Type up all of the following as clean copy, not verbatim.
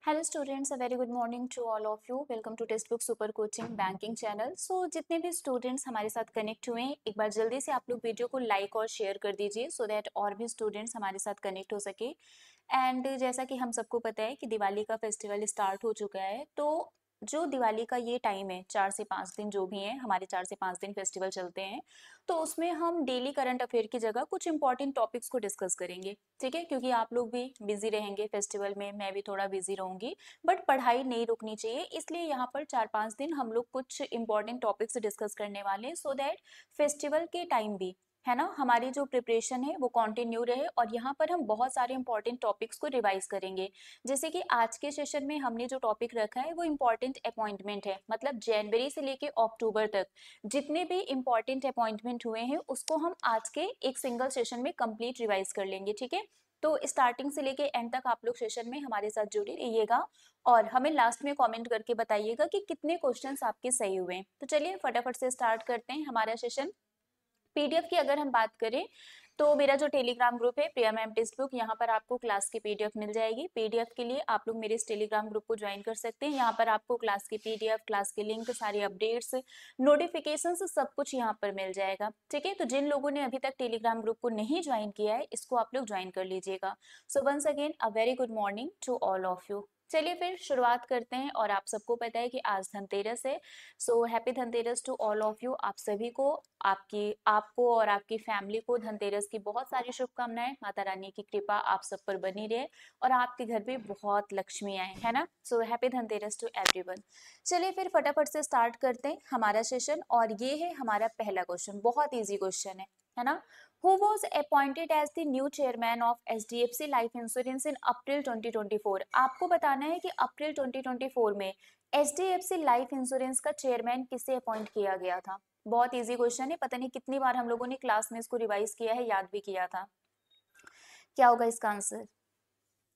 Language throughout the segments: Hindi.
Hello students, a very good morning to all of you. Welcome to text book super coaching banking channel. So जितने भी स्टूडेंट्स हमारे साथ कनेक्ट हुए हैं, एक बार जल्दी से आप लोग वीडियो को लाइक और शेयर कर दीजिए सो दैट और भी स्टूडेंट्स हमारे साथ कनेक्ट हो सके। एंड जैसा कि हम सबको पता है कि दिवाली का फेस्टिवल स्टार्ट हो चुका है, तो जो दिवाली का ये टाइम है 4 से 5 दिन जो भी है, हमारे 4 से 5 दिन फेस्टिवल चलते हैं, तो उसमें हम डेली करंट अफेयर की जगह कुछ इंपॉर्टेंट टॉपिक्स को डिस्कस करेंगे। ठीक है, क्योंकि आप लोग भी बिजी रहेंगे फेस्टिवल में, मैं भी थोड़ा बिजी रहूंगी, बट पढ़ाई नहीं रुकनी चाहिए। इसलिए यहाँ पर 4 5 दिन हम लोग कुछ इंपॉर्टेंट टॉपिक्स डिस्कस करने वाले हैं सो दैट फेस्टिवल के टाइम भी है ना, हमारी जो प्रिपरेशन है वो कंटिन्यू रहे। और यहाँ पर हम बहुत सारे इंपॉर्टेंट टॉपिक्स को रिवाइज करेंगे। जैसे कि आज के सेशन में हमने जो टॉपिक रखा है वो इंपॉर्टेंट अपॉइंटमेंट है, मतलब जनवरी से लेके अक्टूबर तक जितने भी इंपॉर्टेंट अपॉइंटमेंट हुए हैं उसको हम आज के एक सिंगल सेशन में कंप्लीट रिवाइज कर लेंगे। ठीक है, तो स्टार्टिंग से लेके एंड तक आप लोग सेशन में हमारे साथ जुड़े रहिएगा और हमें लास्ट में कमेंट करके बताइएगा कि कितने क्वेश्चंस आपके सही हुए हैं। तो चलिए फटाफट से स्टार्ट करते हैं हमारा सेशन। पीडीएफ की अगर हम बात करें तो मेरा जो टेलीग्राम ग्रुप है प्रिया मैम टेक्स्ट बुक, यहाँ पर आपको क्लास की पीडीएफ मिल जाएगी। पीडीएफ के लिए आप लोग मेरे इस टेलीग्राम ग्रुप को ज्वाइन कर सकते हैं। यहाँ पर आपको क्लास की पीडीएफ, क्लास के लिंक, सारी अपडेट्स, नोटिफिकेशन सब कुछ यहाँ पर मिल जाएगा। ठीक है, तो जिन लोगों ने अभी तक टेलीग्राम ग्रुप को नहीं ज्वाइन किया है इसको आप लोग ज्वाइन कर लीजिएगा। So once again a very good morning to all of you. चलिए फिर शुरुआत करते हैं। और आप सबको पता है कि आज धनतेरस है, so happy Dhanteras to all of you. आप सभी को, आपको और आपकी फैमिली को धनतेरस की बहुत सारी शुभकामनाएं। माता रानी की कृपा आप सब पर बनी रहे और आपके घर पे बहुत लक्ष्मी आए, है ना। So happy Dhanteras to everyone. चलिए फिर फटाफट से स्टार्ट करते हैं हमारा सेशन। और ये है हमारा पहला क्वेश्चन, बहुत इजी क्वेश्चन है ना। Who was appointed as the new chairman of HDFC Life Insurance in April 2024? आपको बताना है कि अप्रैल 2024 में HDFC लाइफ इंश्योरेंस का चेयरमैन किसे अपॉइंट किया गया था। बहुत इजी क्वेश्चन है, पता नहीं कितनी बार हम लोगों ने क्लास में इसको रिवाइज किया है, याद भी किया था। क्या होगा इसका आंसर?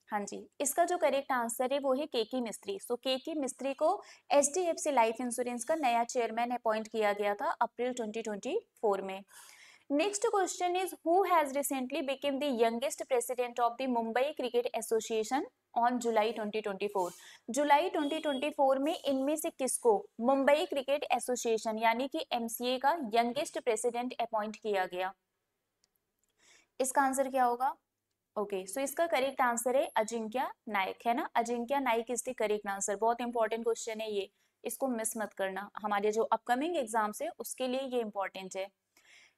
हाँ जी, इसका जो करेक्ट आंसर है वो है केके मिस्त्री। सो केके मिस्त्री को HDFC लाइफ इंश्योरेंस का नया चेयरमैन अपॉइंट किया गया था अप्रैल 2024 में। Next question is, who has recently become the youngest president of the Mumbai Cricket Association on July 2024? जुलाई 2024 में इनमें से किसको मुंबई क्रिकेट एसोसिएशन यानी कि MCA का यंगेस्ट प्रेसिडेंट अपॉइंट किया गया? इसका आंसर क्या होगा? ओके, सो इसका करेक्ट आंसर है अजिंक्य नायक, है ना। अजिंक्य नायक इज द करेक्ट आंसर। बहुत इंपॉर्टेंट क्वेश्चन है ये, इसको मिस मत करना, हमारे जो अपकमिंग एग्जाम्स है उसके लिए ये इंपॉर्टेंट है।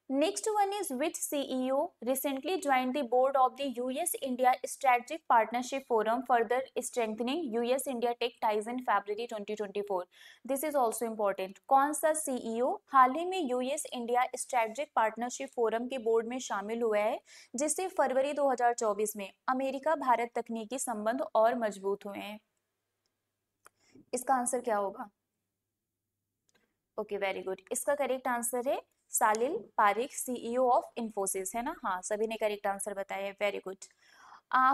Next one is, which CEO recently joined the board of the US-India Strategic Partnership Forum, further strengthening US-India tech ties in February 2024? This is also important. कौन सा CEO हाल ही में US-India Strategic Partnership Forum के बोर्ड में शामिल हुआ है, जिससे फरवरी 2024 में अमेरिका भारत तकनीकी संबंध और मजबूत हुए हैं? इसका आंसर क्या होगा? Okay, very good. इसका करेक्ट आंसर है सालिल पारिक, सीईओ ऑफ इन्फोसिस, है ना। हाँ, सभी ने करेक्ट आंसर बताया है, very good.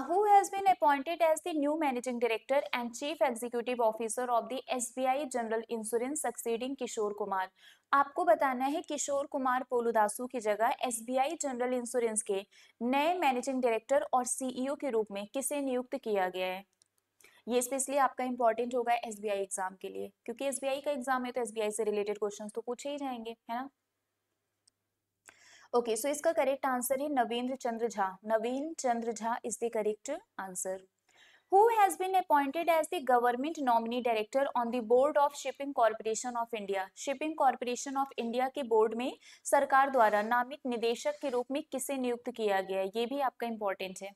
Who has been appointed as the new managing director and chief executive officer of the SBI General Insurance succeeding Kishore Kumar? आपको बताना है किशोर कुमार पोलुदासु की जगह SBI जनरल इंश्योरेंस के नए मैनेजिंग डायरेक्टर और सीईओ के रूप में किसे नियुक्त किया गया है। ये स्पेशली आपका इंपॉर्टेंट होगा SBI एग्जाम के लिए, क्योंकि SBI का एग्जाम है तो SBI से रिलेटेड क्वेश्चंस तो पूछे ही जाएंगे, है ना। ओके, सो इसका करेक्ट आंसर है Naveen Chandra Jha. Naveen Chandra Jha is the correct answer. Who has been appointed as the government nominee director on the board of Shipping Corporation of India? Shipping Corporation of India के बोर्ड में सरकार द्वारा नामित निदेशक के रूप में किसे नियुक्त किया गया है, ये भी आपका इंपॉर्टेंट है।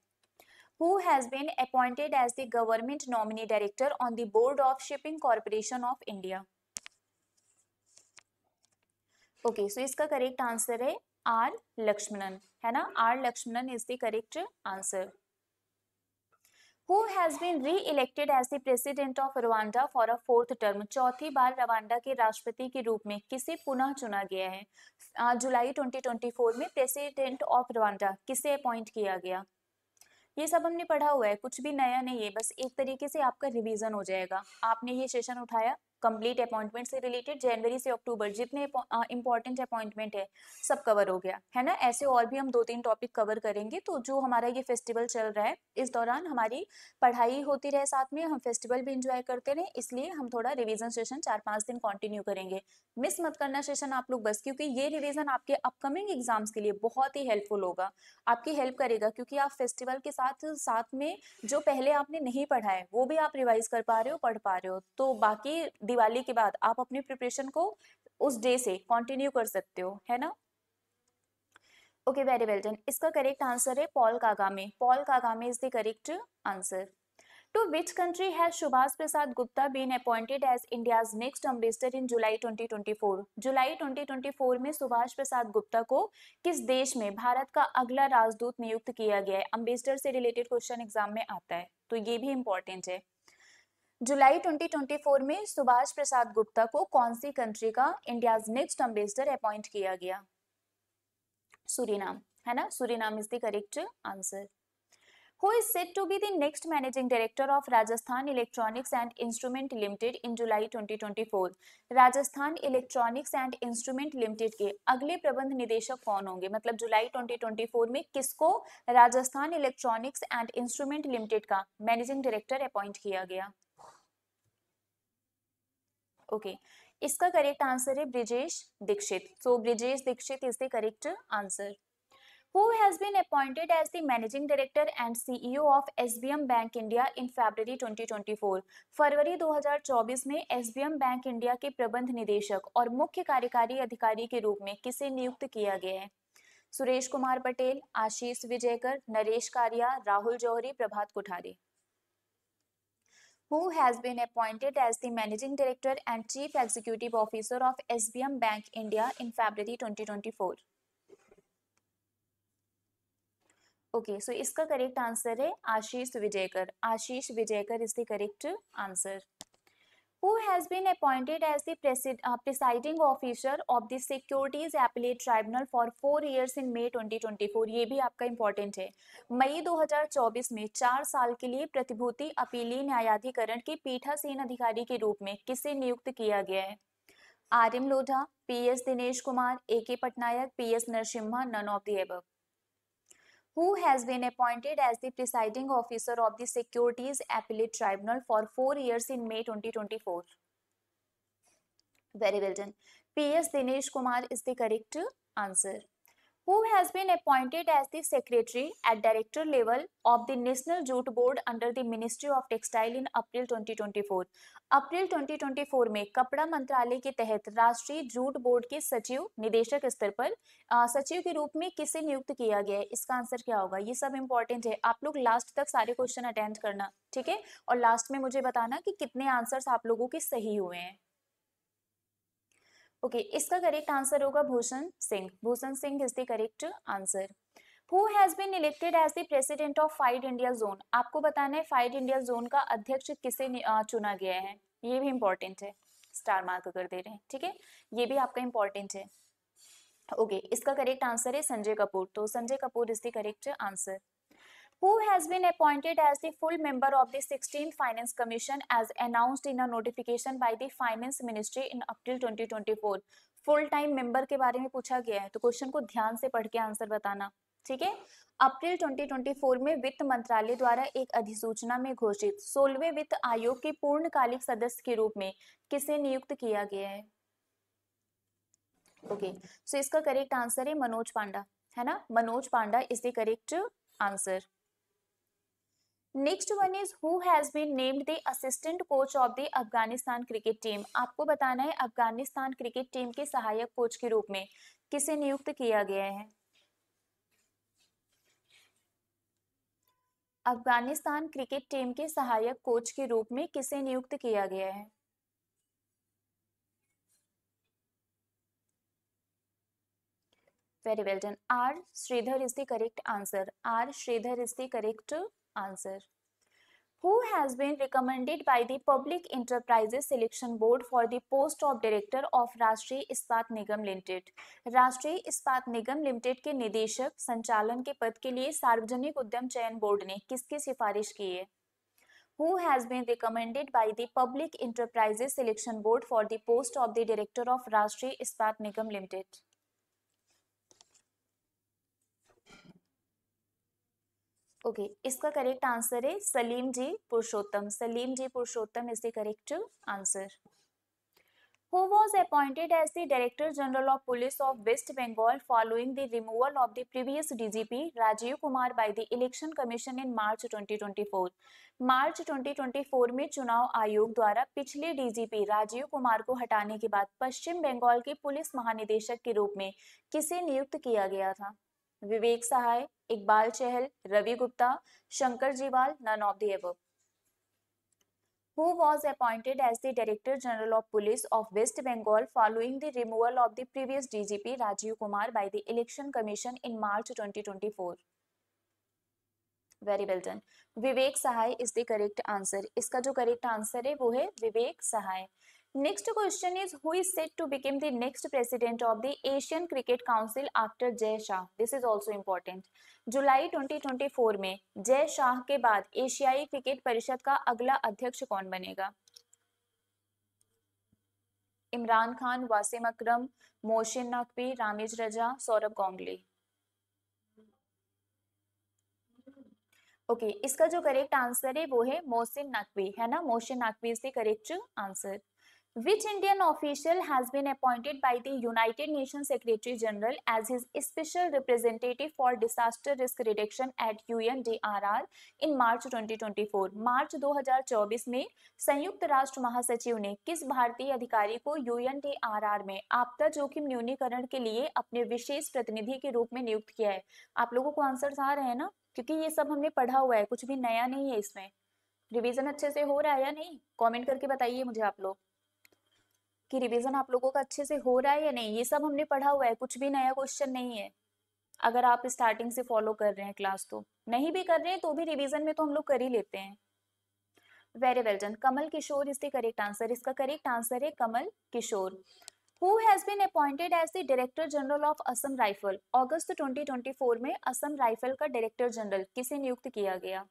Who has been appointed as the government nominee director on the board of Shipping Corporation of India? Okay, so इसका करेक्ट आंसर है आर लक्ष्मणन, है ना। R Lakshmanan is the correct answer. Who has been re-elected as the president of Rwanda for a fourth term? चौथी बार रवांडा के राष्ट्रपति के रूप में किसे पुनः चुना गया है? जुलाई 2024 में प्रेसिडेंट ऑफ रवांडा किसे अपॉइंट किया गया? ये सब हमने पढ़ा हुआ है, कुछ भी नया नहीं है, बस एक तरीके से आपका रिवीजन हो जाएगा। आपने ये सेशन उठाया, कंप्लीट अपॉइंटमेंट से रिलेटेड, जनवरी से अक्टूबर जितने इंपॉर्टेंट अपॉइंटमेंट है सब कवर हो गया है ना। ऐसे और भी हम 2-3 टॉपिक कवर करेंगे। तो जो हमारा ये फेस्टिवल चल रहा है इस दौरान हमारी पढ़ाई होती रहे, साथ में हम फेस्टिवल भी इंजॉय करते रहे, इसलिए हम थोड़ा रिवीजन सेशन 4-5 दिन कंटिन्यू करेंगे। मिस मत करना सेशन आप लोग बस, क्योंकि ये रिवीजन आपके अपकमिंग एग्जाम्स के लिए बहुत ही हेल्पफुल होगा, आपकी हेल्प करेगा, क्योंकि आप फेस्टिवल के साथ साथ में जो पहले आपने नहीं पढ़ा है वो भी आप रिवाइज कर पा रहे हो, पढ़ पा रहे हो। तो बाकी दिवाली के बाद आप अपनी प्रिपरेशन को उस डे से कंटिन्यू कर सकते हो, है ना। Okay, very well done. इसका करेक्ट आंसर है Paul Kagame. Paul Kagame is the correct answer. To which country has Subhas Prasad Gupta been appointed as India's next ambassador in July 2024? जुलाई 2024 में सुभाष प्रसाद गुप्ता को किस देश में भारत का अगला राजदूत नियुक्त किया गया है? अम्बेसडर से रिलेटेड क्वेश्चन एग्जाम में आता है, तो ये भी इंपॉर्टेंट है। जुलाई 2024 में सुभाष प्रसाद गुप्ता को कौन सी कंट्री का इंडियाज नेक्स्ट अम्बेसडर अपॉइंट किया गया? सूरीनाम, है ना। Suriname is the correct answer. Who is said to be the next managing director of Rajasthan Electronics and Instrument Limited in July 2024? Rajasthan electronics and instrument limited के अगले प्रबंध निदेशक कौन होंगे? मतलब जुलाई 2024 में किसको Rajasthan electronics and instrument limited का मैनेजिंग डायरेक्टर अपॉइंट किया गया? ओके, इसका करेक्ट आंसर है Brijesh Dikshit. So Brijesh Dikshit is the correct answer. Who has been appointed as the Managing Director and CEO of SBM Bank India in February 2024? फरवरी 2024 में SBM बैंक इंडिया के प्रबंध निदेशक और मुख्य कार्यकारी अधिकारी के रूप में किसे नियुक्त किया गया है? सुरेश कुमार पटेल, आशीष विजयकर, नरेश कारिया, राहुल जौहरी, प्रभात Kothari. Who has been appointed as the Managing Director and Chief Executive Officer of SBM Bank India in February 2024? Okay, so इसका करेक्ट आंसर है Ashish Vijaykar. Ashish Vijaykar is the correct answer. Who has been appointed as the presiding officer of the Securities Appellate Tribunal for 4 years in May 2024? ये भी आपका इंपॉर्टेंट है। मई 2024 में 4 साल के लिए प्रतिभूति अपीली न्यायाधिकरण के पीठासीन अधिकारी के रूप में किसे नियुक्त किया गया है? R M. Lodha, P S. Dinesh Kumar, A K. Patnaik, P S. Narasimha, none of the above. Who has been appointed as the presiding officer of the Securities Appellate Tribunal for 4 years in May 2024? Very well done. P.S. Dinesh Kumar is the correct answer. Who has been appointed as the secretary at director level of the National Jute Board under the Ministry of Textile in April 2024? अप्रैल 2024 में कपड़ा मंत्रालय के तहत राष्ट्रीय जूट बोर्ड के सचिव निदेशक स्तर पर सचिव के रूप में किसे नियुक्त किया गया है? इसका आंसर क्या होगा? ये सब इंपॉर्टेंट है, आप लोग लास्ट तक सारे क्वेश्चन अटेंड करना, ठीक है। और लास्ट में मुझे बताना कि कितने आंसर्स आप लोगों के सही हुए हैं। ओके, इसका करेक्ट आंसर होगा Bhushan Singh. Bhushan Singh is the correct answer. Who has been elected as the president of Fight India Zone? आपको बताना है फाइट इंडिया जोन का अध्यक्ष किसे चुना गया है, ये भी इंपॉर्टेंट है, स्टार मार्क कर दे रहे हैं, ठीक है, ये भी आपका इंपॉर्टेंट है। ओके, इसका करेक्ट आंसर है संजय कपूर। तो Sanjay Kapoor is the correct answer. Who has been appointed as the full member of the 16th Finance Commission as announced in a notification by the Finance Ministry in April 2024? Full time member के बारे में पूछा गया है, तो क्वेश्चन को ध्यान से पढ़ के आंसर बताना, ठीक है। अप्रैल 2024 में वित्त मंत्रालय द्वारा एक अधिसूचना में घोषित 16वें वित्त आयोग के पूर्णकालिक सदस्य के रूप में किसे नियुक्त किया गया है? ओके, सो इसका करेक्ट आंसर है मनोज पांडा, है ना। Manoj Panda is the correct answer. Next one is who has been named the assistant coach of the Afghanistan cricket team? आपको बताना है अफगानिस्तान क्रिकेट टीम के सहायक कोच के रूप में किसे नियुक्त किया गया है? अफगानिस्तान क्रिकेट टीम के सहायक कोच के रूप में किसे नियुक्त किया गया है? Very well done. R Sridhar is the correct answer. R Sridhar is the correct answer. Who has been recommended by the Public Enterprises Selection Board for the post of Director of राष्ट्रीय इस्पात निगम लिमिटेड? राष्ट्रीय इस्पात निगम लिमिटेड के निदेशक संचालन के पद के लिए सार्वजनिक उद्यम चयन बोर्ड ने किसकी सिफारिश की है? Who has been recommended by the Public Enterprises Selection Board for the post of the Director of Rashtriya Ispat Nigam Limited? Okay, इसका करेक्ट आंसर है Saleem G Purushottam. Saleem G Purushottam is the correct answer. Who was appointed as the Director General of Police of West Bengal following the removal of the previous DGP Rajiv Kumar by the Election Commission in March 2024? मार्च 2024 में चुनाव आयोग द्वारा पिछले डीजीपी राजीव कुमार को हटाने के बाद पश्चिम बंगाल के पुलिस महानिदेशक के रूप में किसे नियुक्त किया गया था? Vivek Sahay, Iqbal Chahal, Ravi Gupta, Shankar Jiwal, none of the above. Who was appointed as the Director General of Police of West Bengal following the removal of the previous DGP Rajiv Kumar by the Election Commission in March 2024? Very well done. Vivek Sahay is the correct answer. इसका जो correct answer है वो है विवेक सहाय. Next question is, who is said to become the next president of the Asian Cricket Council after Jay Shah? This is also important. जुलाई 2024 में जय शाह के बाद एशियाई क्रिकेट परिषद का अगला अध्यक्ष कौन बनेगा? इमरान खान, वासिम अकरम, मोहसिन नकवी, रामिज रजा, सौरभ गांगुली. ओके, इसका जो करेक्ट आंसर है वो है मोहसिन नकवी, है ना? Mohsin Naqvi is the correct answer. Which Indian official has been appointed by the United Nations Secretary General as his special representative for disaster risk reduction at UNDRR in March 2024? मार्च 2024 में संयुक्त राष्ट्र महासचिव ने किस भारतीय अधिकारी को UNDRR में आपदा जोखिम न्यूनीकरण के लिए अपने विशेष प्रतिनिधि के रूप में नियुक्त किया है? आप लोगों को आंसर आ रहे हैं ना, क्योंकि ये सब हमने पढ़ा हुआ है, कुछ भी नया नहीं है इसमें. रिवीजन अच्छे से हो रहा है या नहीं? कमेंट करके बताइए मुझे आप लोग कि रिवीजन आप लोगों का अच्छे से हो रहा है या नहीं. ये सब हमने पढ़ा हुआ है, कुछ भी नया क्वेश्चन नहीं है. अगर आप स्टार्टिंग से फॉलो कर रहे हैं क्लास, तो नहीं भी कर रहे हैं तो भी रिवीजन में तो हम लोग कर ही लेते हैं. Very well done. Kamal Kishore is the correct answer. इसका करेक्ट आंसर है कमल किशोर. Who has been appointed as the Director General of Assam Rifle? अगस्त 2024 में असम राइफल का डायरेक्टर जनरल किसे नियुक्त किया गया?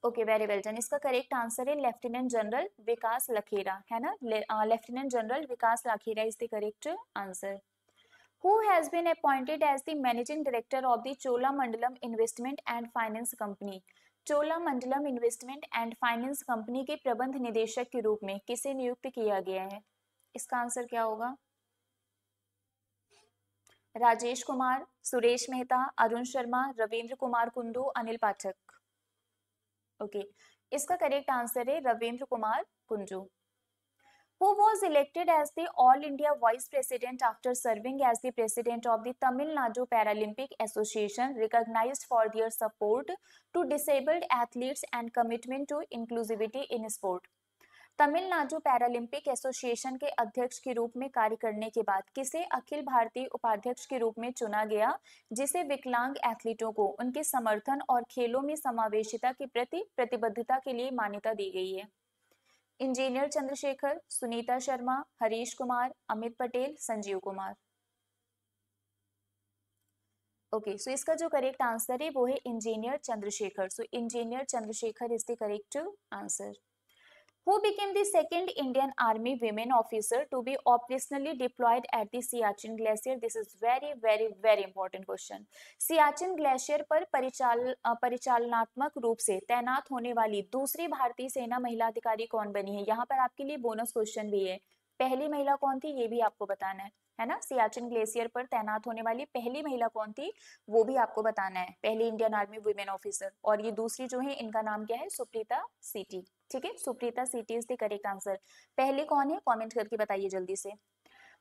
Okay, very well done. इसका करेक्ट आंसर है लेफ्टिनेंट जनरल विकास लखेरा, है ना? Lieutenant general Vikas Lakhera is the correct answer. Who has been appointed as the Managing Director of the Cholamandalam Investment and Finance Company? Cholamandalam investment and finance company के प्रबंध निदेशक के रूप में किसे नियुक्त किया गया है? इसका आंसर क्या होगा? राजेश कुमार, सुरेश मेहता, अरुण शर्मा, रविंद्र कुमार कुंडू, अनिल पाठक. ओके, इसका करेक्ट आंसर है Ravindra Kumar Kunju. Who was elected as the All India Vice President after serving as the President of the Tamil Nadu Paralympic Association, recognized for their support to disabled athletes and commitment to inclusivity in sport? Tamil Nadu Paralympic association के अध्यक्ष के रूप में कार्य करने के बाद किसे अखिल भारतीय उपाध्यक्ष के रूप में चुना गया, जिसे विकलांग एथलीटों को उनके समर्थन और खेलों में समावेशिता के प्रति प्रतिबद्धता के लिए मान्यता दी गई है? Engineer Chandrashekhar, Sunita Sharma, Harish Kumar, Amit Patel, Sanjeev Kumar. Okay, so इसका जो करेक्ट आंसर है वो है engineer Chandrashekhar. So engineer Chandrashekhar is the correct answer. Who became the second Indian Army women officer to be operationally deployed at the Siachen Glacier? This is very important question. Siachen glacier पर परिचालनात्मक रूप से तैनात होने वाली दूसरी भारतीय सेना महिला अधिकारी कौन बनी है? यहाँ पर आपके लिए बोनस क्वेश्चन भी है. पहली महिला कौन थी ये भी आपको बताना है ना? सियाचिन ग्लेशियर पर तैनात होने वाली पहली महिला कौन थी वो भी आपको बताना है. पहली इंडियन आर्मी वुमेन ऑफिसर. और ये दूसरी जो है इनका नाम क्या है? सुप्रीता सीटी. ठीक है, सुप्रीता सीटी इज द करेक्ट आंसर. पहले कौन है कमेंट करके बताइए जल्दी से.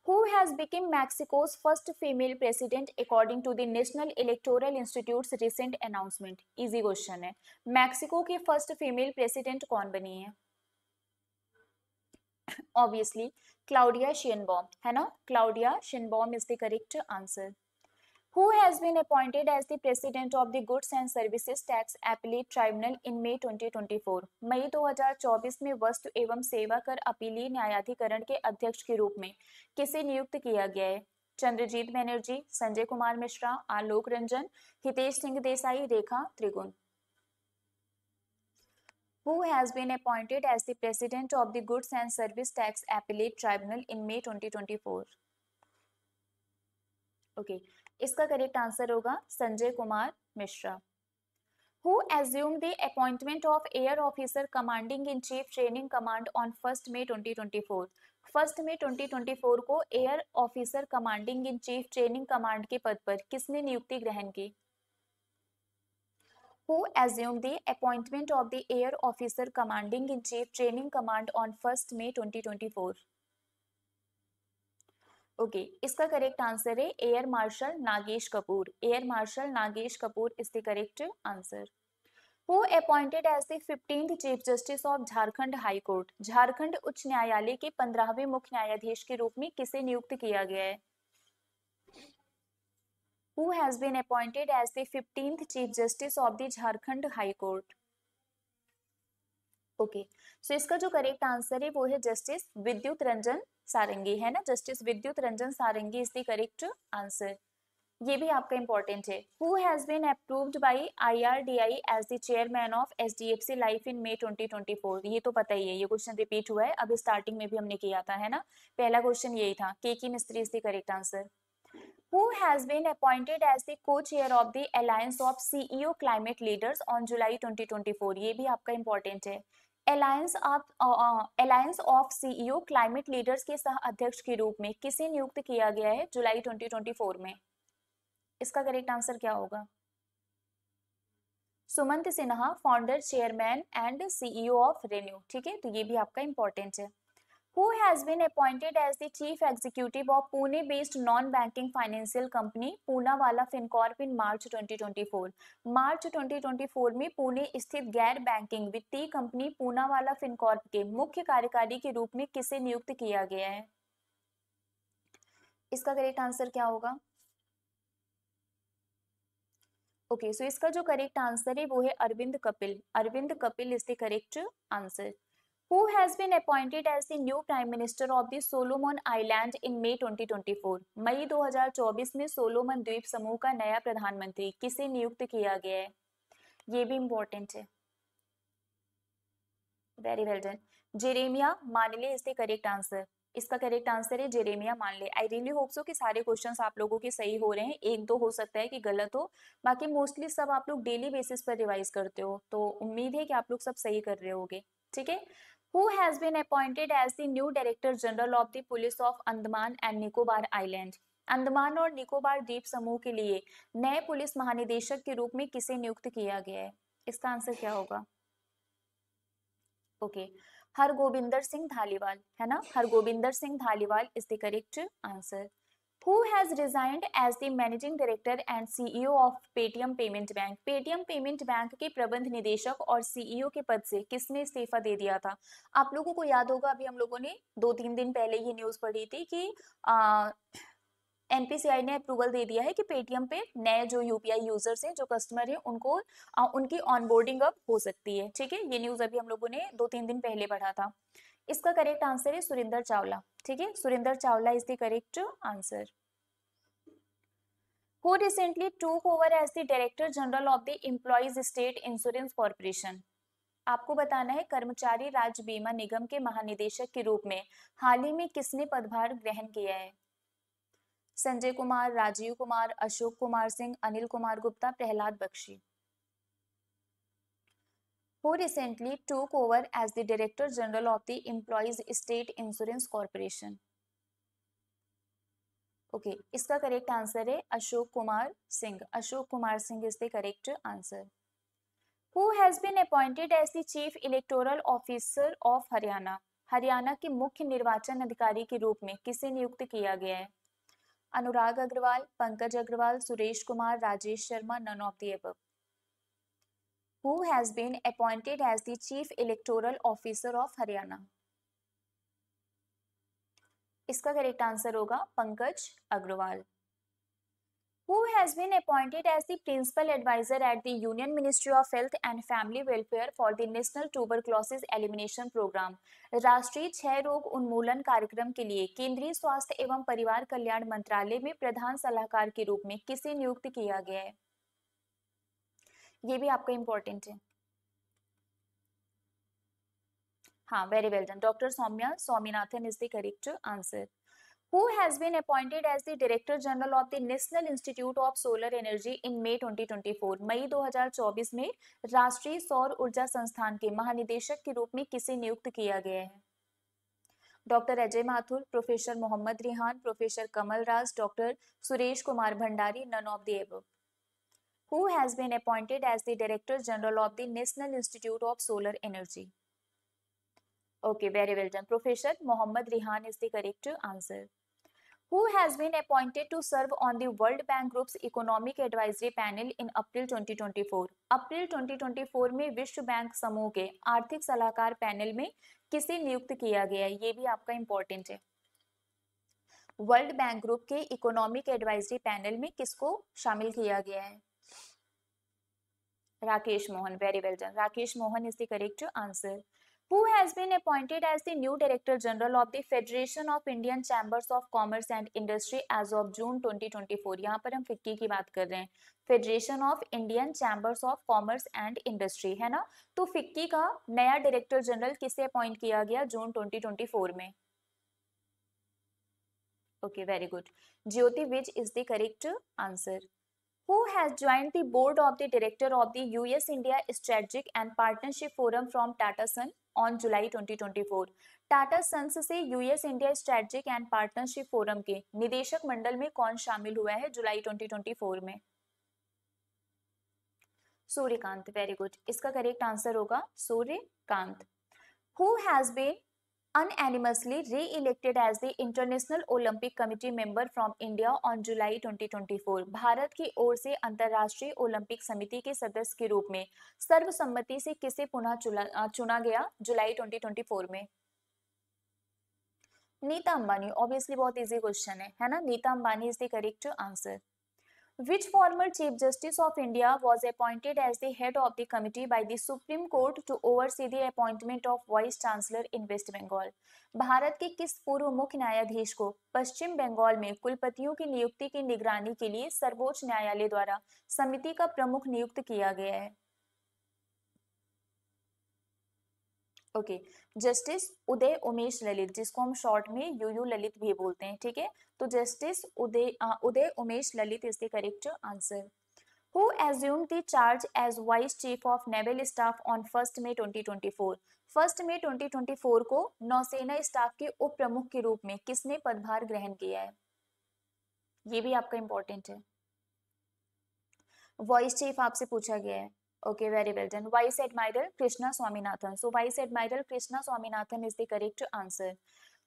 Who has become Mexico's first female president according to the National Electoral Institute's recent announcement? Easy question है. मैक्सिको की फर्स्ट फीमेल प्रेसिडेंट कौन बनी है? ऑब्वियसली क्लाउडिया शेनबॉम, है ना? Claudia Sheinbaum is the correct answer. Who has been appointed as the President of the Goods and Services Tax Appellate Tribunal in May 2024? मई 2024 में वस्तु एवं सेवा कर अपीलीय न्यायाधिकरण के अध्यक्ष के रूप में किसे नियुक्त किया गया है? चंद्रजीत बनर्जी, संजय कुमार मिश्रा, आलोक रंजन, हितेश सिंह देसाई, रेखा त्रिगुण. Who has been appointed as the president of the Goods and Service Tax Appellate Tribunal in May 2024? Okay, इसका करेक्ट आंसर होगा Sanjay Kumar Mishra. Who assumed the appointment of Air Officer Commanding in Chief Training Command on 1st May 2024? 1st May 2024 को air officer commanding in chief training command के पद पर किसने नियुक्ति ग्रहण की? Who assumed the appointment of the Air Officer Commanding in Chief Training Command on 1st May 2024? Okay, इसका करेक्ट आंसर है air marshal Nagesh Kapoor. Air marshal Nagesh Kapoor is the correct answer. Who appointed as the 15th Chief Justice of Jharkhand high court? Jharkhand उच्च न्यायालय के 15वें मुख्य न्यायाधीश के रूप में किसे नियुक्त किया गया है? Who has been appointed as the 15th Chief Justice of the Jharkhand high court? Okay, so इसका जो करेक्ट आंसर है वो है जस्टिस विद्युत रंजन सारंगी, है ना. जस्टिस विद्युत रंजन सारंगी इज द करेक्ट आंसर. ये भी आपका इंपॉर्टेंट है. Who has been approved by IRDI as the chairman of HDFC Life in May 2024? ये तो पता ही है, ये क्वेश्चन रिपीट हुआ है, अभी स्टार्टिंग में भी हमने किया था, है ना. पहला क्वेश्चन यही था. के मिस्त्री is the correct answer. Who has been appointed as the co-chair of the Alliance of CEO Climate Leaders on July 2024? ये भी आपका इंपॉर्टेंट है. Alliance of CEO Climate Leaders के सह अध्यक्ष के रूप में किसे नियुक्त किया गया है जुलाई 2024 में? इसका करेक्ट आंसर क्या होगा? Sumant Sinha, founder chairman and CEO of renew. ठीक है, तो ये भी आपका इंपॉर्टेंट है. Who has been appointed as the chief executive of Pune-based non-banking financial company Poonawalla Fincorp in March 2024? मार्च 2024 में पुणे स्थित गैर बैंकिंग वित्तीय कंपनी पूनावाला फिनकॉर्प के मुख्य कार्यकारी के रूप में किसे नियुक्त किया गया है? इसका करेक्ट आंसर क्या होगा? ओके, सो इसका जो करेक्ट आंसर है वो है Arvind Kapil. Arvind Kapil is the correct answer. Who has been appointed as the new Prime Minister of the Solomon Island in May 2024? मई 2024 में सोलोमन द्वीप समूह का नया प्रधानमंत्री किसे नियुक्त किया गया है? ये भी इंपॉर्टेंट है. Very well done. जेरेमिया मानले इज द करेक्ट आंसर. इसका करेक्ट आंसर है जेरेमिया मानले. आई रियली होप सो कि सारे क्वेश्चंस आप लोगों के सही हो रहे हैं. एक दो हो सकता है कि गलत हो, बाकी मोस्टली सब आप लोग डेली बेसिस पर रिवाइज करते हो, तो उम्मीद है कि आप लोग सब सही कर रहे होगे. ठीक है. Who has been appointed as the new Director General of the Police of Andaman and Nicobar Island? Andaman और निकोबार द्वीप समूह के लिए नए पुलिस महानिदेशक के रूप में किसे नियुक्त किया गया है? इसका आंसर क्या होगा? ओके, हरगोबिंदर सिंह धालीवाल, है ना. Hargobinder Singh Dhaliwal is the correct answer. Who has resigned as the managing director and CEO of Paytm Payment Bank? Paytm Payment Bank के प्रबंध निदेशक और CEO के पद से किसने इस्तीफा दे दिया था? आप लोगों को याद होगा, अभी हम लोगों ने 2-3 दिन पहले ये न्यूज पढ़ी थी कि एनपीसीआई ने अप्रूवल दे दिया है कि पेटीएम पे नए जो यूपीआई यूजर्स हैं, जो कस्टमर हैं, उनको उनकी ऑनबोर्डिंग अब हो सकती है. ठीक है, ये न्यूज अभी हम लोगों ने 2-3 दिन पहले पढ़ा था. इसका करेक्ट आंसर है सुरिंदर चावला. ठीक है, Surinder Chawla is the correct answer. Who recently took over as the Director General of the Employees State Insurance Corporation? आपको बताना है कर्मचारी राज्य बीमा निगम के महानिदेशक के रूप में हाल ही में किसने पदभार ग्रहण किया है? Sanjay Kumar, Rajiv Kumar, Ashok Kumar Singh, Anil Kumar Gupta, Prahlad Bakshi. Who recently took over as the Director General of the Employees State Insurance Corporation? Okay, इसका करेक्ट आंसर है Ashok Kumar Singh. Ashok Kumar Singh is the correct answer. Who has been appointed as the Chief Electoral Officer of Haryana? Haryana के मुख्य निर्वाचन अधिकारी के रूप में किसे नियुक्त किया गया है? अनुराग Agarwal, Pankaj Agarwal, Suresh Kumar, Rajesh Sharma, none of the above. Who has been appointed as the Chief Electoral Officer of Haryana? इसका करेक्ट आंसर होगा Pankaj Agarwal. Who has been appointed as the principal advisor at the Union Ministry of Health and Family Welfare for the National Tuberculosis Elimination Program? राष्ट्रीय क्षय रोग उन्मूलन कार्यक्रम के लिए केंद्रीय स्वास्थ्य एवं परिवार कल्याण मंत्रालय में प्रधान सलाहकार के रूप में किसे नियुक्त किया गया है? ये भी आपका इंपॉर्टेंट है. हाँ, very well done, doctor Soumya Swaminathan is the correct answer. Who has been appointed as the Director General of the National Institute of Solar Energy in May 2024? मई 2024 में राष्ट्रीय सौर ऊर्जा संस्थान के महानिदेशक के रूप में किसे नियुक्त किया गया है? Doctor Ajay Mathur, professor Mohammad Rihan, professor Kamal Raj, doctor Suresh Kumar Bhandari, none of the above. Who has been appointed as the Director General of the National Institute of Solar Energy? Okay, very well done. Professor Mohammad Rihan is the correct answer. Who has been appointed to serve on the World Bank Group's Economic Advisory Panel in April 2024? अप्रैल 2024 में विश्व बैंक समूह के आर्थिक सलाहकार पैनल में किसे नियुक्त किया गया है? ये भी आपका इंपॉर्टेंट है. वर्ल्ड बैंक ग्रुप के इकोनॉमिक एडवाइजरी पैनल में किसको शामिल किया गया है? Rakesh Mohan. Very well done. Rakesh Mohan is the correct answer. Who has been appointed as the new Director General of the Federation of Indian Chambers of Commerce and Industry as of June 2024? यहाँ पर हम फिक्की की बात कर रहे हैं. Federation of Indian Chambers of Commerce and Industry है ना. तो फिक्की का नया डायरेक्टर जनरल किसे अपॉइंट किया गया जून 2024 में? Okay, very good. Jyoti Vij is the correct answer. Who has joined the board of the director of the US India Strategic and Partnership Forum from Tata Sons on July 2024? Tata sons से US India strategic and partnership forum के निदेशक मंडल में कौन शामिल हुआ है जुलाई 2024 में? सूर्यकांत. Very good. इसका करेक्ट आंसर होगा Suryakant. Who has been unanimously re-elected as the International Olympic Committee member from India on July 2024? Bharat की ओर से अंतर्राष्ट्रीय ओलंपिक समिति के सदस्य के रूप में सर्वसम्मति से किसे पुनः चुना गया जुलाई 2024 में? नीता अंबानी. ऑब्वियसली बहुत इजी क्वेश्चन है ना. Nita Ambani is the correct answer. Which former Chief Justice of India was appointed as the head of the committee by the Supreme Court to oversee the appointment of Vice Chancellor in West Bengal? Bharat के किस पूर्व मुख्य न्यायाधीश को पश्चिम बंगाल में कुलपतियों की नियुक्ति की निगरानी के लिए सर्वोच्च न्यायालय द्वारा समिति का प्रमुख नियुक्त किया गया है? ओके, जस्टिस उदय उमेश ललित, जिसको हम शॉर्ट में यूयू ललित भी बोलते हैं. ठीक है, तो justice Uday Umesh Lalit is the correct answer. Who assumed the charge as Vice Chief of Naval Staff on 1 May 2024? 1 मई 2024 को नौसेना स्टाफ के उप प्रमुख के रूप में किसने पदभार ग्रहण किया है? ये भी आपका इंपॉर्टेंट है. वॉइस चीफ आपसे पूछा गया है. Okay, very well done. Vice Admiral Krishna Swaminathan. So Vice Admiral Krishna Swaminathan is the correct answer.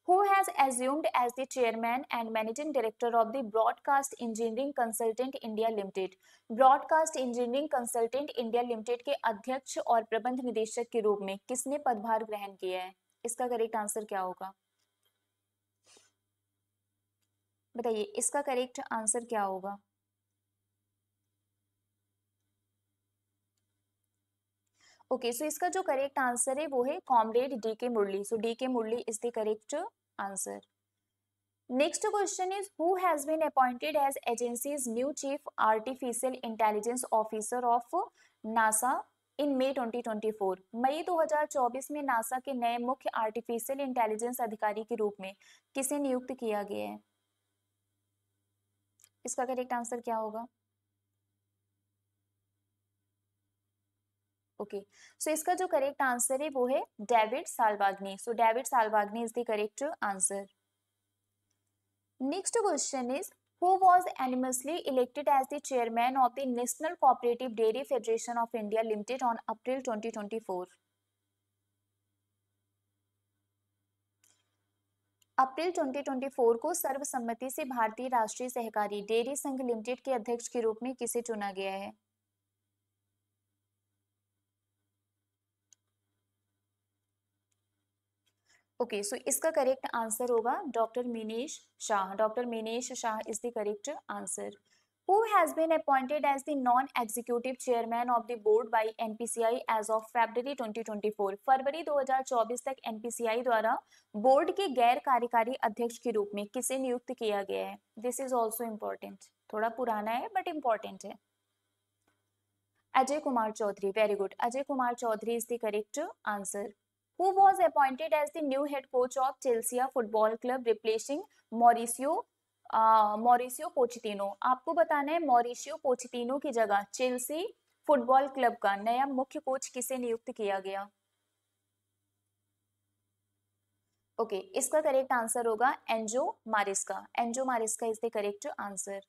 Who has assumed as the chairman and managing director of the Broadcast Engineering Consultant India Limited? Broadcast Engineering Consultant India Limited के अध्यक्ष और प्रबंध निदेशक के रूप में किसने पदभार ग्रहण किया है? इसका करेक्ट आंसर क्या होगा? बताइए, इसका करेक्ट आंसर क्या होगा? ओके, सो इसका जो करेक्ट आंसर है वो है comrade D K Murali. So D K Murali is the correct answer. Next question is who has been appointed as agencies new chief artificial intelligence officer of NASA in May 2024? मई 2024 में नासा के नए मुख्य आर्टिफिशियल इंटेलिजेंस अधिकारी के रूप में किसे नियुक्त किया गया है? इसका करेक्ट आंसर क्या होगा? ओके, सो इसका जो करेक्ट आंसर है वो है David Salvagni. So David Salvagni is the correct answer. Next question is who was anonymously elected as the chairman of the National Cooperative Dairy Federation of India Limited on April 2024? अप्रैल 2024 को सर्वसम्मति से भारतीय राष्ट्रीय सहकारी डेयरी संघ लिमिटेड के अध्यक्ष के रूप में किसे चुना गया है? ओके, सो इसका करेक्ट आंसर होगा doctor Minesh Shah. Doctor Minesh Shah is the correct answer. Who has been appointed as the non-executive chairman of the board by NPCI as of February 2024? फरवरी 2024 तक NPCI द्वारा बोर्ड के गैर कार्यकारी अध्यक्ष के रूप में किसे नियुक्त किया गया है? This is also important. थोड़ा पुराना है बट इम्पोर्टेंट है. Ajay Kumar Chaudhary. Very good. Ajay Kumar Chaudhary is the correct answer. Who was appointed as the new head coach of Chelsea Football Club replacing Mauricio Mauricio Pochettino? आपको बताना है मॉरिसियो पोचिटिनो की जगह चेल्सी फुटबॉल क्लब का नया मुख्य कोच किसे नियुक्त किया गया? ओके इसका करेक्ट आंसर होगा Enzo Mariska. Enzo Mariska is the correct answer.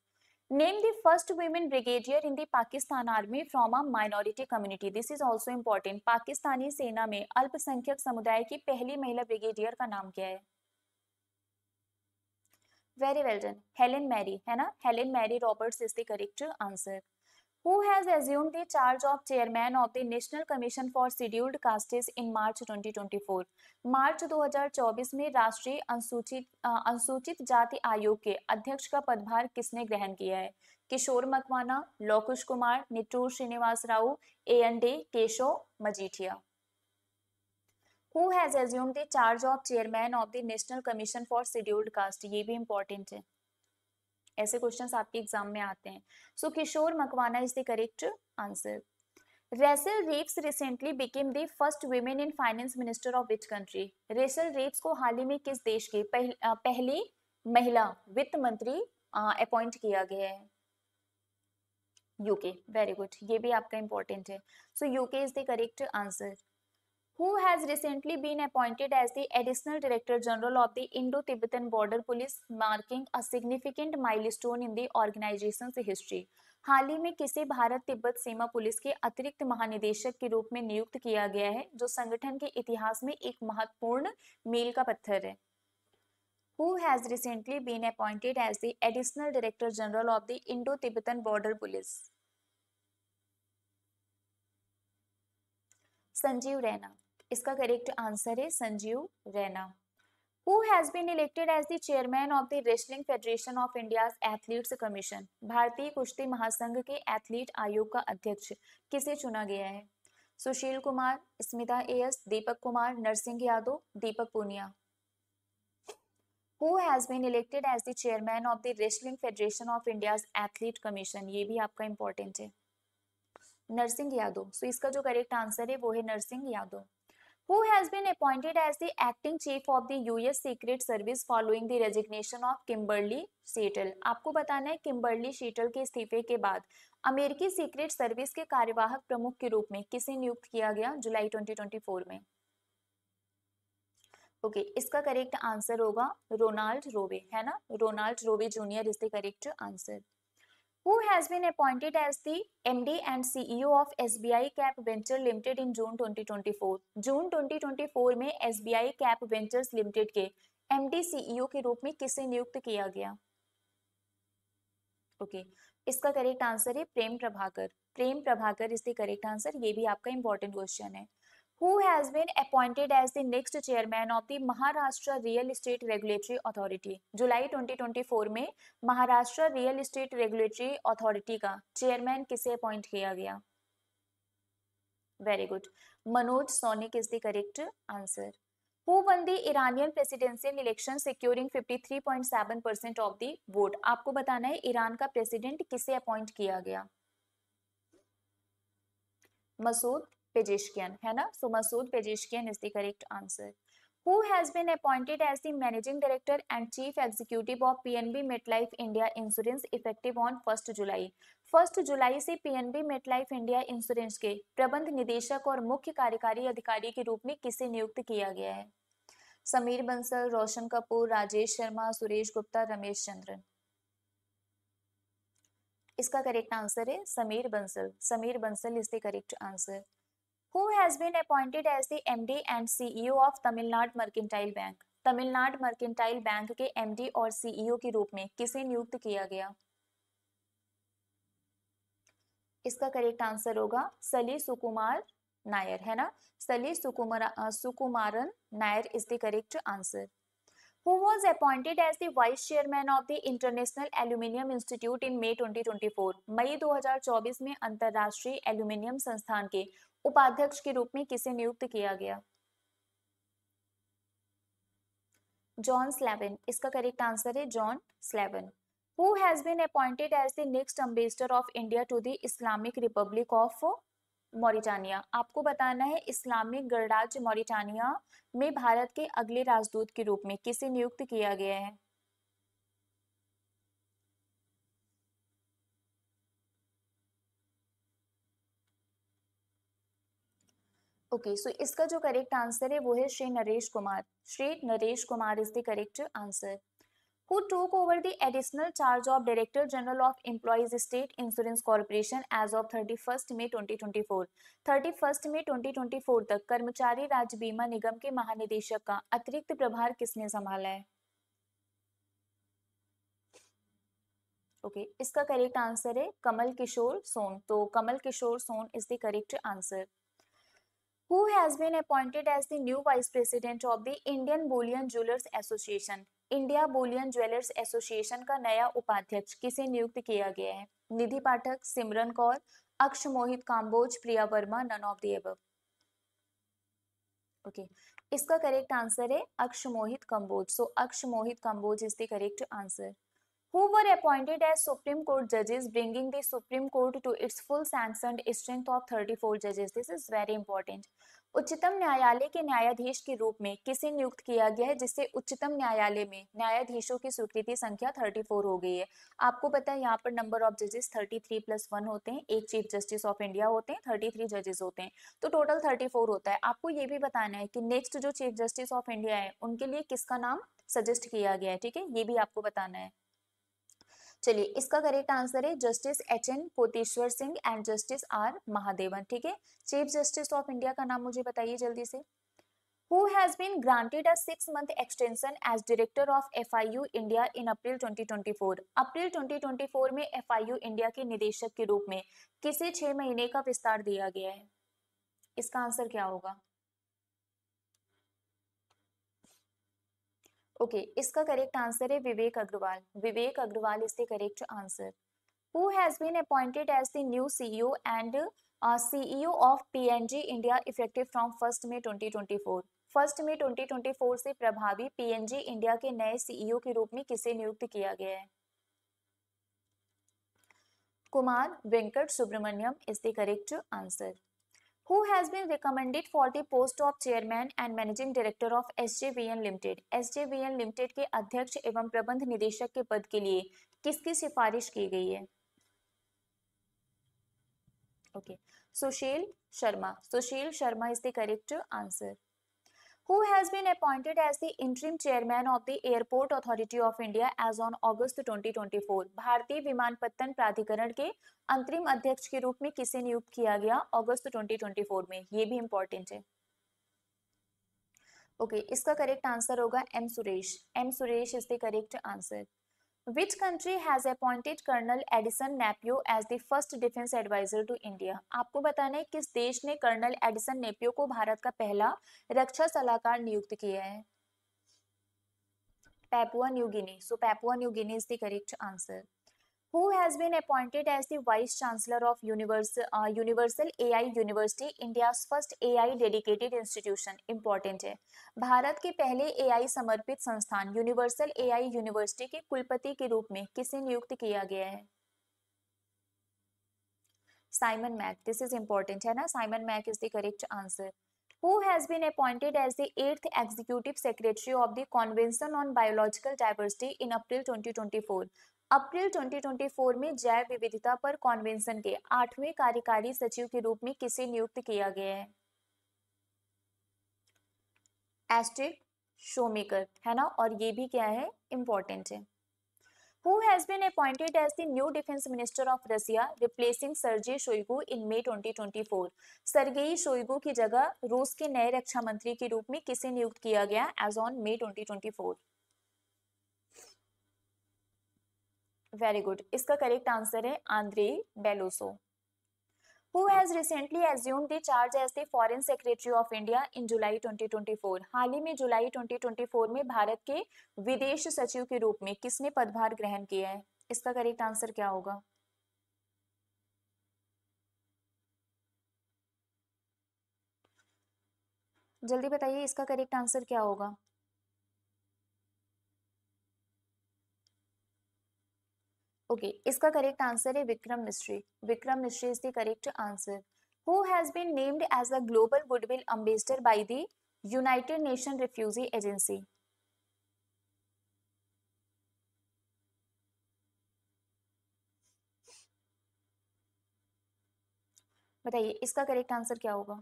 Name the first women brigadier in the Pakistan Army from a minority community. This is also important. Pakistani सेना में अल्पसंख्यक समुदाय की पहली महिला ब्रिगेडियर का नाम क्या है? Very well done. Helen Mary है ना. Helen Mary Roberts is the correct answer. Who has assumed the charge of chairman of the National Commission for Scheduled Castes in March 2024? मार्च 2024 में राष्ट्रीय अनुसूचित जाति आयोग के अध्यक्ष का पदभार किसने ग्रहण किया है? किशोर Makwana, Lokesh Kumar, Nittur Srinivas Rao, एएनडे Keshav Majithia. Who has assumed the charge of chairman of the National Commission for Scheduled Caste? ये भी इंपॉर्टेंट है, ऐसे क्वेश्चंस आपके एग्जाम में आते हैं. So Kishore Makwana is the correct answer. Rachel Reeves recently became the first women in finance minister of which country? Rachel Reeves को हाल ही में किस देश की पहली महिला वित्त मंत्री अपॉइंट किया गया है? यूके. वेरी गुड, ये भी आपका इंपॉर्टेंट है. सो UK is the correct answer. Who has recently been appointed as the Additional Director General of the Indo-Tibetan Border Police, marking a significant milestone in the organization's history? हाल ही में किसे भारत तिब्बत सीमा पुलिस के अतिरिक्त महानिदेशक के रूप में नियुक्त किया गया है, जो संगठन के इतिहास में एक महत्वपूर्ण मील का पत्थर है? Who has recently been appointed as the Additional Director General of the Indo-Tibetan Border Police? Sanjeev Raina. इसका करेक्ट आंसर है Sanjeev Raina. Who has been elected as the chairman of the Wrestling Federation of India's Athletes Commission? भारतीय कुश्ती महासंघ के एथलीट आयोग का अध्यक्ष किसे चुना गया है? Sushil Kumar, Smita A S, Deepak Kumar, Narsingh Yadav, Deepak Punia. Who has been elected as the chairman of the Wrestling Federation of India's Athlete Commission? ये भी आपका इंपॉर्टेंट है, नरसिंह यादव. सो इसका जो करेक्ट आंसर है वो है Narasimha Yadav. Who has been appointed as the acting chief of the US Secret Service following the resignation of Kimberly Shittle? आपको बताना है किम्बर्ली शीटल के इस्तीफे के बाद अमेरिकी सीक्रेट सर्विस के कार्यवाहक प्रमुख के रूप में किसे नियुक्त किया गया जुलाई 2024 में? ओके इसका करेक्ट आंसर होगा रोनाल्ड रोवे, है ना. रोनाल्ड रोवे junior is the correct answer. Who has been appointed as the MD and CEO of SBI Cap Venture Limited in June 2024? जून 2024 में SBI Cap Ventures Limited के MD CEO के रूप में किसे नियुक्त किया गया? ओके इसका करेक्ट आंसर है Prem Prabhakar. Prem Prabhakar is the correct answer. ये भी आपका इंपॉर्टेंट क्वेश्चन है. Who has been appointed as the next chairman of the Maharashtra Real Estate Regulatory Authority? जुलाई 2024 में Maharashtra real estate regulatory authority का चेयरमैन किसे अपॉइंट किया गया? Very good, Manoj sonic is the correct answer. Who won the Iranian presidential election securing 53.7% of the vote? आपको बताना है ईरान का प्रेसिडेंट किसे अपॉइंट किया गया? मसूद पेजेशकियान, है ना. So Masoud Pezeshkian is the correct answer. Who has been appointed as the managing director and chief executive of PNB MetLife India Insurance effective on 1 जुलाई? 1 जुलाई से PNB MetLife India Insurance के प्रबंध निदेशक और मुख्य कार्यकारी अधिकारी के रूप में किसे नियुक्त किया गया है? समीर बंसल, रोशन कपूर, राजेश शर्मा, सुरेश गुप्ता, रमेश चंद्रन. इसका करेक्ट आंसर है Sameer Bansal. Sameer Bansal is the correct answer. Who has been appointed as the MD and CEO of Tamil Nadu Mercantile Bank? Tamil Nadu mercantile bank के MD और CEO के रूप में किसे नियुक्त किया गया? इसका करेक्ट आंसर होगा सली सुकुमार नायर, है ना. सली Sukumaran Nair is the correct answer. Who was appointed as the vice chairman of the International Aluminium Institute in May 2024? मई 2024 में अंतरराष्ट्रीय एल्यूमिनियम संस्थान के उपाध्यक्ष के रूप में किसे नियुक्त किया गया? जॉन स्लेवन. इसका करेक्ट आंसर है John स्लेवन. Who has been appointed as the next ambassador of India to the Islamic Republic of Mauritania. आपको बताना है इस्लामिक गणराज्य मॉरिटानिया में भारत के अगले राजदूत के रूप में किसे नियुक्त किया गया है? ओके, सो इसका जो करेक्ट आंसर है वो है Shri Naresh Kumar. Shri Naresh Kumar is the correct answer. Who took over the additional charge of Director General of Employees State Insurance Corporation as of 31st May 2024? 31st May 2024 तक कर्मचारी राज्य बीमा निगम के महानिदेशक का अतिरिक्त प्रभार किसने संभाला है? ओके, इसका करेक्ट आंसर है कमल किशोर सोन। तो Kamal Kishore Soan is the correct answer. Who has been appointed as the new Vice President of the Indian Bullion Jewelers Association? India Boolean jewellers association का नया उपाध्यक्ष किसे नियुक्त किया गया है? निधि पाठक, Simran Kaur, Aksh Mohit Kamboj, Priya Verma, none of the above. Okay, इसका करेक्ट आंसर है Aksh Mohit Kamboj. So Aksh Mohit Kamboj is the correct answer. Who were appointed as Supreme Court judges, bringing the Supreme Court to its full sanctioned strength of 34 judges? This is very important. उच्चतम न्यायालय के न्यायाधीश के रूप में किसे नियुक्त किया गया है जिससे उच्चतम न्यायालय में न्यायाधीशों की स्वीकृति संख्या 34 हो गई है? आपको पता है यहाँ पर नंबर ऑफ जजेस 33 + 1 होते हैं, एक चीफ जस्टिस ऑफ इंडिया होते हैं, 33 जजेस होते हैं, तो टोटल 34 होता है। आपको ये भी बताना है कि नेक्स्ट जो चीफ जस्टिस ऑफ इंडिया है उनके लिए किसका नाम सजेस्ट किया गया है, ठीक है, ये भी आपको बताना है। चलिए, इसका करेक्ट आंसर है justice HN Koteshwar Singh and justice R Mahadevan, ठीक है। चीफ जस्टिस ऑफ इंडिया का नाम मुझे बताइए जल्दी से। Who has been granted a 6-month extension as director of FIU India in April 2024? अप्रैल 2024 में FIU इंडिया के निदेशक के रूप में किसे 6 महीने का विस्तार दिया गया है? इसका आंसर क्या होगा? ओके, इसका करेक्ट आंसर है Vivek Agarwal. Vivek Agarwal is the correct answer. Who has been appointed as the new CEO and CEO of PNG India effective from 1st May 2024? 1st May 2024 से प्रभावी PNG इंडिया के नए CEO के रूप में किसे नियुक्त किया गया है? Kumar Venkat Subramaniam is the correct answer. Who has been recommended for the post of chairman and managing director of SJVN Limited? SJVN Limited के अध्यक्ष एवं प्रबंध निदेशक के पद के लिए किसकी सिफारिश की गई है? Okay, Sushil Sharma. Sushil Sharma is the correct answer. Who has been appointed as the interim chairman of the Airport Authority of India as on August 2024? भारतीय विमानपत्तन प्राधिकरण के अंतरिम अध्यक्ष के रूप में किसे नियुक्त किया गया अगस्त 2024 में? ये भी इंपॉर्टेंट है। ओके, इसका करेक्ट आंसर होगा M Suresh. M Suresh is the correct answer. Which country has appointed Colonel Edison Napio as the first defense advisor to India? आपको बताना है किस देश ने कर्नल एडिसन नेपियो को भारत का पहला रक्षा सलाहकार नियुक्त किया है? Papua New Guinea. So Papua New Guinea is the correct answer. Who has been appointed as the Vice Chancellor of Universal AI University, India's first AI dedicated institution? Important है। भारत के पहले AI समर्पित संस्थान यूनिवर्सल AI यूनिवर्सिटी के कुलपति के रूप में किसे नियुक्त किया गया है? Simon Mack. This is important है ना, Simon Mack is the correct answer. Who has been appointed as the 8th Executive Secretary of the Convention on Biological Diversity in April 2024? अप्रैल 2024 में जैव विविधता पर कॉन्वेंशन के 8वें कार्यकारी सचिव के रूप में किसे नियुक्त किया गया है? एस्ट्रिड शोमेकर, है ना, और ये भी क्या है, इंपॉर्टेंट है। Who has been appointed as the new Defense Minister of Russia, replacing Sergei Shoigu in May 2024? Sergei Shoigu की जगह रूस के नए रक्षा मंत्री के रूप में किसे नियुक्त किया गया as on May 2024? Very good, इसका करेक्ट आंसर है Andrei Belousov. Who has recently assumed the charge as the Foreign Secretary of India in July 2024? हाल ही में जुलाई 2024 में भारत के विदेश सचिव के रूप में किसने पदभार ग्रहण किया है? इसका करेक्ट आंसर क्या होगा? जल्दी बताइए, इसका करेक्ट आंसर क्या होगा? ओके, इसका करेक्ट आंसर है Vikram Misri. Vikram Misri is the correct answer. Who has been named as a global goodwill ambassador by the United Nation refugee agency? बताइए इसका करेक्ट आंसर क्या होगा?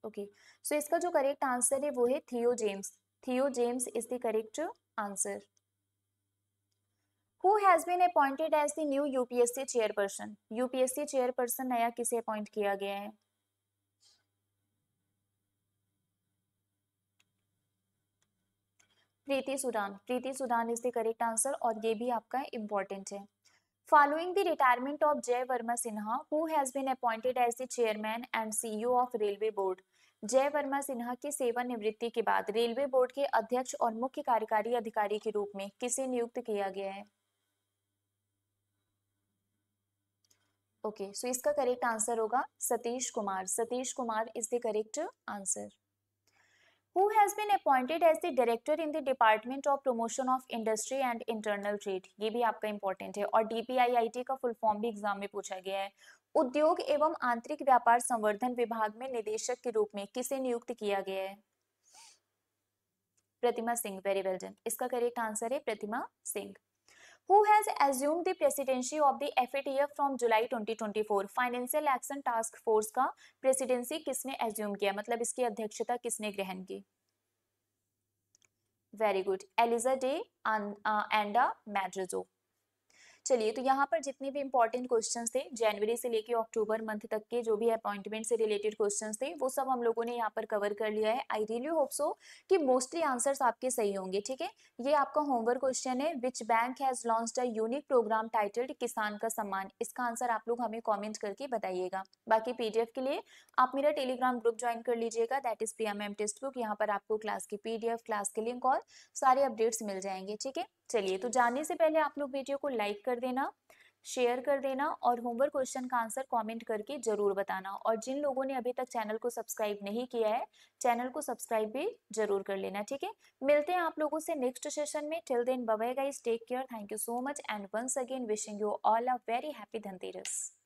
ओके, सो इसका जो करेक्ट आंसर है वो है Theo James. Theo James is the correct answer. Who has been appointed as the new UPSC chairperson? UPSC chairperson नया किसे अपॉइंट किया गया है? Preeti Sudan. Preeti Sudan is the correct answer और ये भी आपका इंपॉर्टेंट है. Following the retirement of Jay Verma Sinha, who has been appointed as the chairman and CEO of Railway Board? जय वर्मा सिन्हा की सेवानिवृत्ति के बाद रेलवे बोर्ड के अध्यक्ष और मुख्य कार्यकारी अधिकारी के रूप में किसे नियुक्त किया गया है? ओके, सो इसका करेक्ट आंसर होगा Satish Kumar. Satish Kumar is the correct answer. Who has been appointed as the director in the Department of Promotion of Industry and Internal Trade? ये भी आपका इंपॉर्टेंट है और DPIIT का फुल फॉर्म भी एग्जाम में पूछा गया है. उद्योग एवं आंतरिक व्यापार संवर्धन विभाग में निदेशक के रूप में किसे नियुक्त किया गया है? Pratima Singh. Very well done. इसका करेक्ट आंसर है Pratima Singh. Who has assumed the presidency of the FATF from July 2024? Financial action task force का प्रेसिडेंसी किसने एज्यूम किया, मतलब इसकी अध्यक्षता किसने ग्रहण की? Very good, Elisa de Anda Madrazo. चलिए, तो यहाँ पर जितने भी इंपॉर्टेंट क्वेश्चंस थे जनवरी से लेके अक्टूबर मंथ तक के, जो भी अपॉइंटमेंट से रिलेटेड क्वेश्चंस थे, वो सब हम लोगों ने यहाँ पर कवर कर लिया है. आई रियली होप सो कि मोस्टली आंसर्स आपके सही होंगे. ठीक है, ये आपका होमवर्क क्वेश्चन है. Which bank has launched a unique program titled Kisan ka सम्मान? इसका आंसर आप लोग हमें कॉमेंट करके बताइएगा. बाकी पीडीएफ के लिए आप मेरा टेलीग्राम ग्रुप ज्वाइन कर लीजिएगा, that is Priya ma'am text book. यहाँ पर आपको क्लास की पीडीएफ, क्लास के लिंक और सारे अपडेट्स मिल जाएंगे. ठीक है, चलिए, तो जाने से पहले आप लोग वीडियो को लाइक कर देना, शेयर कर देना और होमवर्क क्वेश्चन का आंसर कमेंट करके जरूर बताना. और जिन लोगों ने अभी तक चैनल को सब्सक्राइब नहीं किया है, चैनल को सब्सक्राइब भी जरूर कर लेना. ठीक है, मिलते हैं आप लोगों से नेक्स्ट सेशन में. Till then bye bye guys, take care, thank you so much and once again wishing you all a very happy Dhanteras.